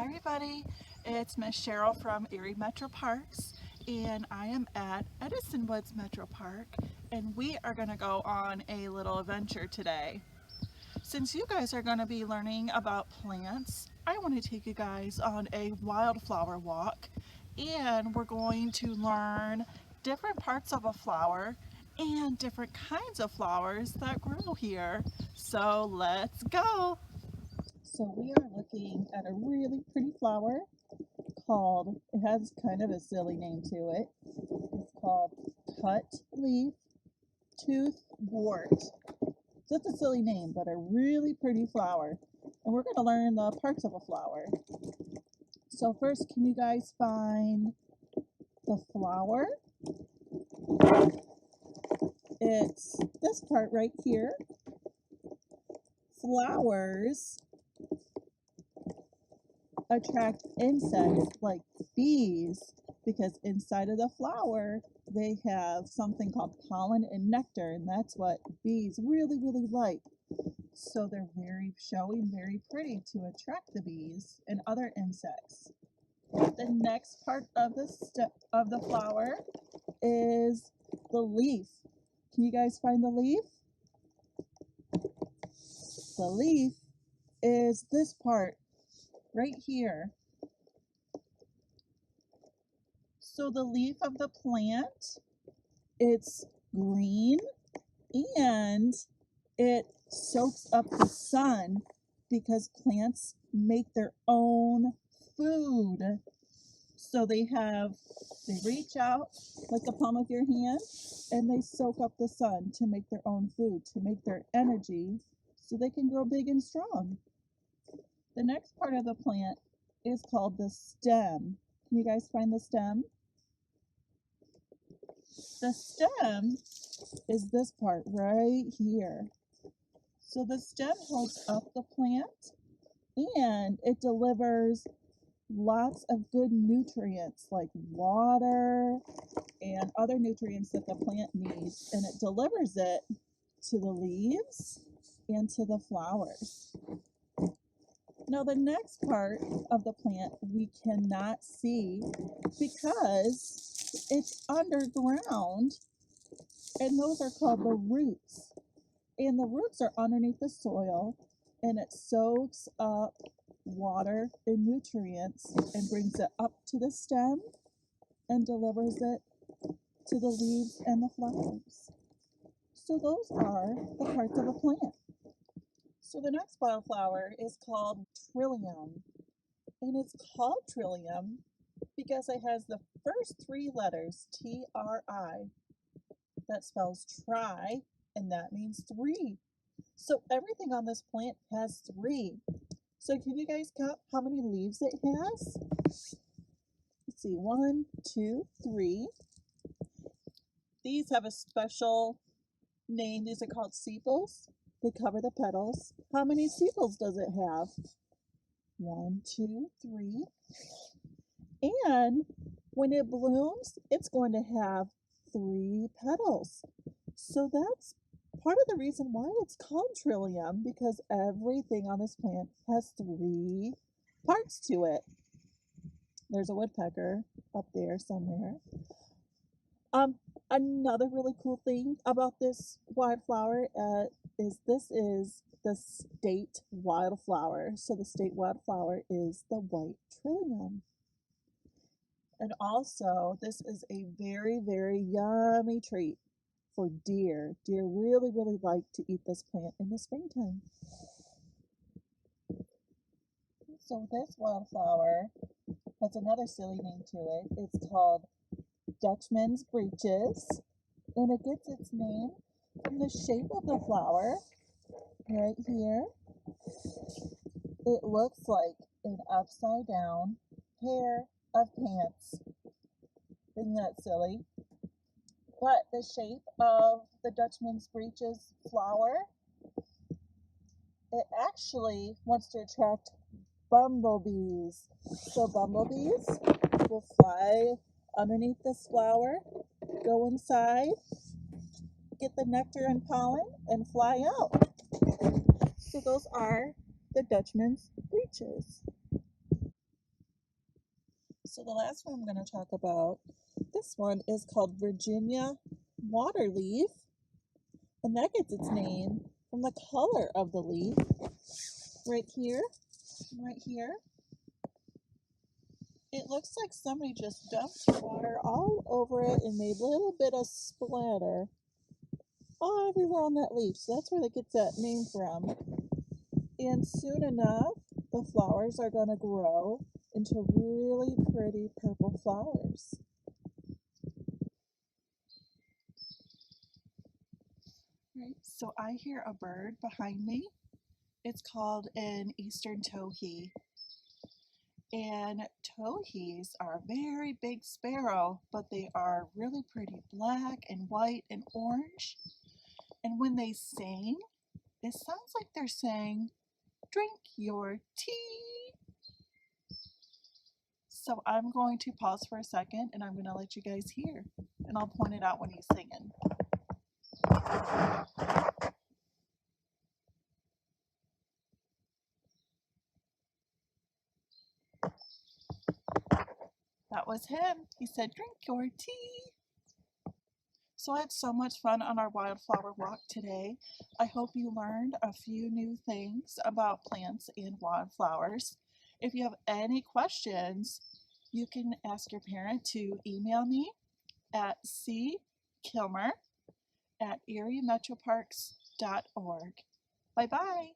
everybody, it's Miss Cheryl from Erie Metro Parks, and I am at Edison Woods Metro Park, and we are going to go on a little adventure today. Since you guys are going to be learning about plants, I want to take you guys on a wildflower walk, and we're going to learn different parts of a flower and different kinds of flowers that grow here. So let's go! So we are looking at a really pretty flower called, it has kind of a silly name to it. It's called cut leaf toothwort. So it's a silly name, but a really pretty flower. And we're going to learn the parts of a flower. So first, can you guys find the flower? It's this part right here. Flowers attract insects like bees because inside of the flower they have something called pollen and nectar, and that's what bees really like. So they're very showy and very pretty to attract the bees and other insects. The next part of the flower is the leaf. Can you guys find the leaf? The leaf is this part right here. So the leaf of the plant, it's green and it soaks up the sun because plants make their own food. So they reach out like the palm of your hand and they soak up the sun to make their own food, to make their energy so they can grow big and strong. The next part of the plant is called the stem. Can you guys find the stem? The stem is this part right here. So the stem holds up the plant and it delivers lots of good nutrients like water and other nutrients that the plant needs, and it delivers it to the leaves and to the flowers. Now the next part of the plant we cannot see because it's underground, and those are called the roots. And the roots are underneath the soil, and it soaks up water and nutrients and brings it up to the stem and delivers it to the leaves and the flowers. So those are the parts of a plant. So the next wildflower is called Trillium, and it's called Trillium because it has the first three letters, T-R-I, that spells try, and that means three. So everything on this plant has three. So can you guys count how many leaves it has? Let's see, 1, 2, 3. These have a special name. These are called sepals. They cover the petals. How many sepals does it have? 1, 2, 3. And when it blooms, it's going to have 3 petals. So that's part of the reason why it's called Trillium, because everything on this plant has 3 parts to it. There's a woodpecker up there somewhere. Another really cool thing about this wildflower is this is the state wildflower. So the state wildflower is the white trillium. And also, this is a very yummy treat for deer. Deer really like to eat this plant in the springtime. So this wildflower has another silly name to it. It's called Dutchmans Breeches, and it gets its name from the shape of the flower right here. It looks like an upside down pair of pants. Isn't that silly? But the shape of the Dutchman's Breeches flower, it actually wants to attract bumblebees. So bumblebees will fly underneath this flower, go inside, get the nectar and pollen, and fly out. So those are the Dutchman's Breeches. So the last one I'm going to talk about, this one is called Virginia Waterleaf, and that gets its name from the color of the leaf. Right here, right here. It looks like somebody just dumped water all over it and made a little bit of splatter all everywhere on that leaf. So that's where they get that name from. And soon enough, the flowers are going to grow into really pretty purple flowers. Right, so I hear a bird behind me. It's called an eastern Tohi. And Tohis are a very big sparrow, but they are really pretty black and white and orange. And when they sing, it sounds like they're saying, "Drink your tea." So I'm going to pause for a second and I'm going to let you guys hear. And I'll point it out when he's singing. That was him. He said, "Drink your tea." So I had so much fun on our wildflower walk today. I hope you learned a few new things about plants and wildflowers. If you have any questions, you can ask your parent to email me at ckilmer@eriemetroparks.org. Bye-bye.